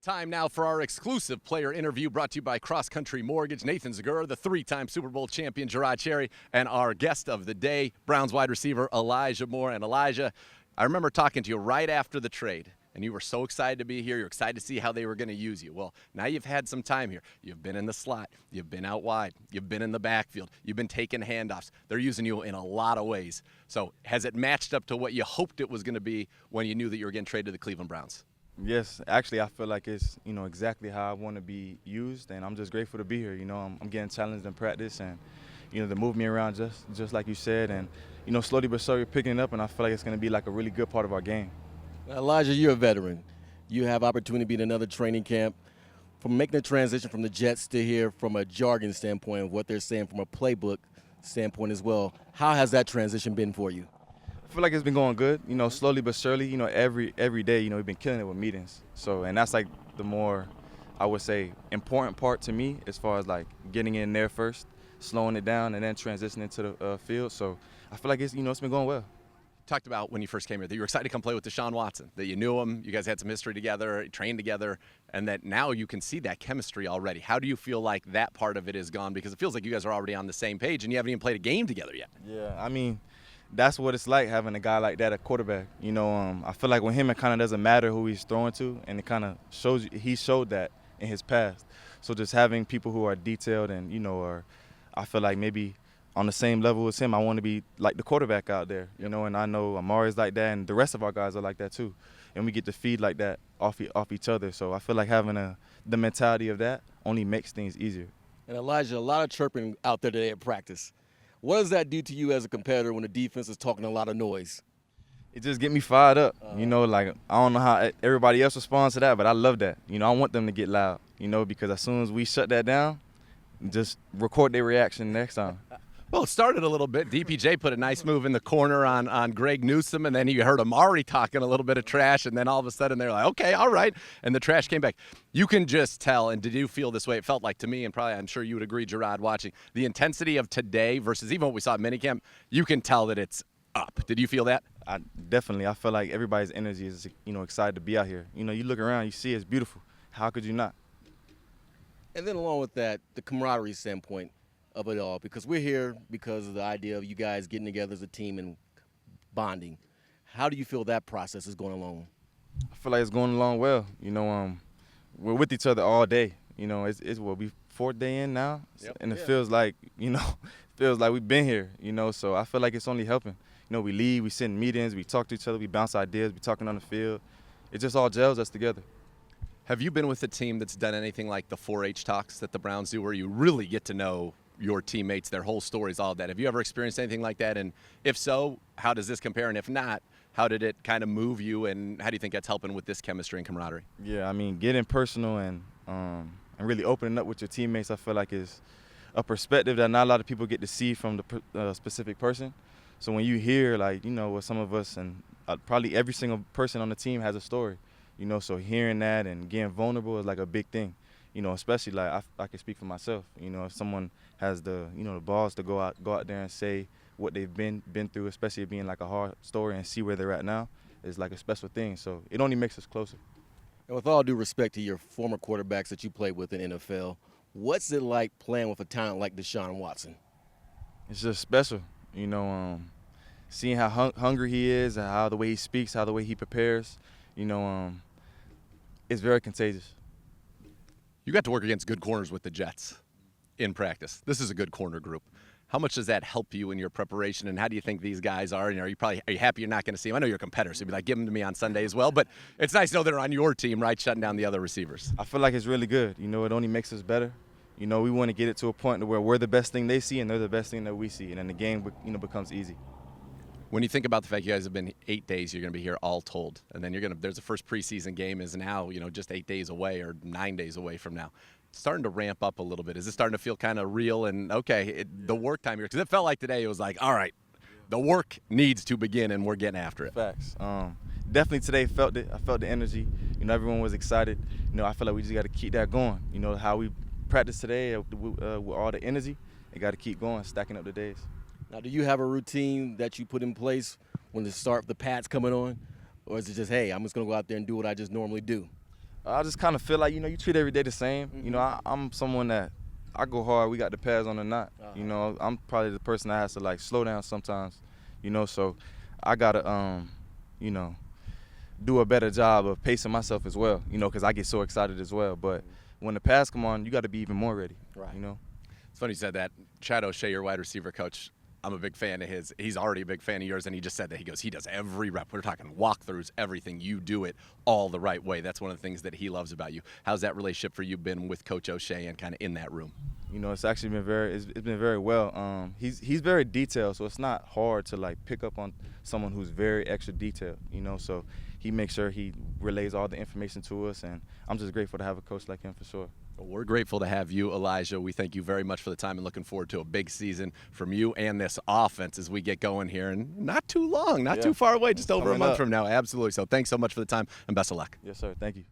Time now for our exclusive player interview brought to you by Cross Country Mortgage. Nathan Zegura, the three-time Super Bowl champion Gerard Cherry, and our guest of the day, Browns wide receiver Elijah Moore. And Elijah, I remember talking to you right after the trade, and you were so excited to be here. You're excited to see how they were going to use you. Well, now you've had some time here. You've been in the slot. You've been out wide. You've been in the backfield. You've been taking handoffs. They're using you in a lot of ways. So has it matched up to what you hoped it was going to be when you knew that you were getting traded to the Cleveland Browns? Yes, actually, I feel like it's exactly how I want to be used, and I'm just grateful to be here. I'm getting challenged in practice, and they move me around just like you said, and slowly but surely picking it up, and I feel like it's going to be like a really good part of our game. Now, Elijah, you're a veteran. You have opportunity to be in another training camp. From making the transition from the Jets to here, from a jargon standpoint of what they're saying, from a playbook standpoint as well, how has that transition been for you? I feel like it's been going good, slowly but surely, every day, we've been killing it with meetings. So, and that's like the more, I would say, important part to me as far as like getting in there first, slowing it down, and then transitioning to the field. So I feel like it's been going well. Talked about when you first came here that you were excited to come play with Deshaun Watson, that you knew him, you guys had some history together, trained together, and that now you can see that chemistry already. How do you feel like that part of it is gone? Because it feels like you guys are already on the same page and you haven't even played a game together yet. Yeah, I mean, that's what it's like having a guy like that, a quarterback. I feel like with him, it kind of doesn't matter who he's throwing to, and it kind of shows you, he showed that in his past. So just having people who are detailed and, I feel like maybe on the same level as him, I want to be like the quarterback out there, and I know Amari's like that, and the rest of our guys are like that too. And we get to feed like that off each other. So I feel like having the mentality of that only makes things easier. And Elijah, a lot of chirping out there today at practice. What does that do to you as a competitor when the defense is talking a lot of noise? It just get me fired up. Like I don't know how everybody else responds to that, but I love that. I want them to get loud, because as soon as we shut that down, just record their reaction next time. Well, it started a little bit. DPJ put a nice move in the corner on Greg Newsome, and then you heard Amari talking a little bit of trash, and then all of a sudden they're like, okay, all right, and the trash came back. You can just tell, and did you feel this way? It felt like to me, and probably I'm sure you would agree, Gerard, watching, the intensity of today versus even what we saw at minicamp, you can tell that it's up. Did you feel that? I feel like everybody's energy is, excited to be out here. You look around, you see it's beautiful. How could you not? And then along with that, the camaraderie standpoint of it all, because we're here because of the idea of you guys getting together as a team and bonding. How do you feel that process is going along? I feel like it's going along well. We're with each other all day. It's what we fourth day in now, and it feels like we've been here. So I feel like it's only helping. We leave, we sit in meetings, we talk to each other, we bounce ideas, we talking on the field. It just all gels us together. Have you been with a team that's done anything like the 4-H talks that the Browns do, where you really get to know your teammates, their whole stories, all of that? Have you ever experienced anything like that? And if so, how does this compare? And if not, how did it kind of move you? And how do you think that's helping with this chemistry and camaraderie? Yeah, I mean, getting personal and really opening up with your teammates, I feel like is a perspective that not a lot of people get to see from the specific person. So when you hear, what some of us and probably every single person on the team has a story, so hearing that and getting vulnerable is like a big thing. Especially like I can speak for myself. If someone has the balls to go out there and say what they've been through, especially it being like a hard story, and see where they're at now, is like a special thing. So it only makes us closer. And with all due respect to your former quarterbacks that you played with in NFL, what's it like playing with a talent like Deshaun Watson? It's just special. Seeing how hungry he is, and how the way he speaks, how the way he prepares, it's very contagious. You got to work against good corners with the Jets in practice. This is a good corner group. How much does that help you in your preparation, and how do you think these guys are? And are you happy you're not going to see them? I know you're a competitor, so you'd be like, give them to me on Sunday as well. But it's nice to know they're on your team, right, shutting down the other receivers. I feel like it's really good. It only makes us better. We want to get it to a point where we're the best thing they see and they're the best thing that we see, and then the game becomes easy. When you think about the fact you guys have been 8 days, you're going to be here all told, and then there's the first preseason game is now, just 8 days away or 9 days away from now. It's starting to ramp up a little bit. Is it starting to feel kind of real and the work time here? Because it felt like today it was like, all right, the work needs to begin and we're getting after it. Facts. Definitely today felt it. I felt the energy. Everyone was excited. I feel like we just got to keep that going. How we practiced today with all the energy, it got to keep going, stacking up the days. Now, do you have a routine that you put in place when the pads coming on? Or is it just, hey, I'm just going to go out there and do what I just normally do? I just kind of feel like, you treat every day the same. I'm someone that I go hard. We got the pads on or not. I'm probably the person that has to, like, slow down sometimes, so I got to, do a better job of pacing myself as well, because I get so excited as well. But when the pads come on, you got to be even more ready, Right. It's funny you said that. Chad O'Shea, your wide receiver coach, I'm a big fan of his. He's already a big fan of yours, and he just said that. He does every rep. We're talking walkthroughs, everything. You do it all the right way. That's one of the things that he loves about you. How's that relationship for you been with Coach O'Shea and kind of in that room? It's actually been it's been very well. He's very detailed, so it's not hard to, like, pick up on someone who's very extra detailed, so he makes sure he relays all the information to us, and I'm just grateful to have a coach like him for sure. Well, we're grateful to have you, Elijah. We thank you very much for the time and looking forward to a big season from you and this offense as we get going here. And not too long, not too far away, just over a month from now. Absolutely. So thanks so much for the time and best of luck. Yes, sir. Thank you.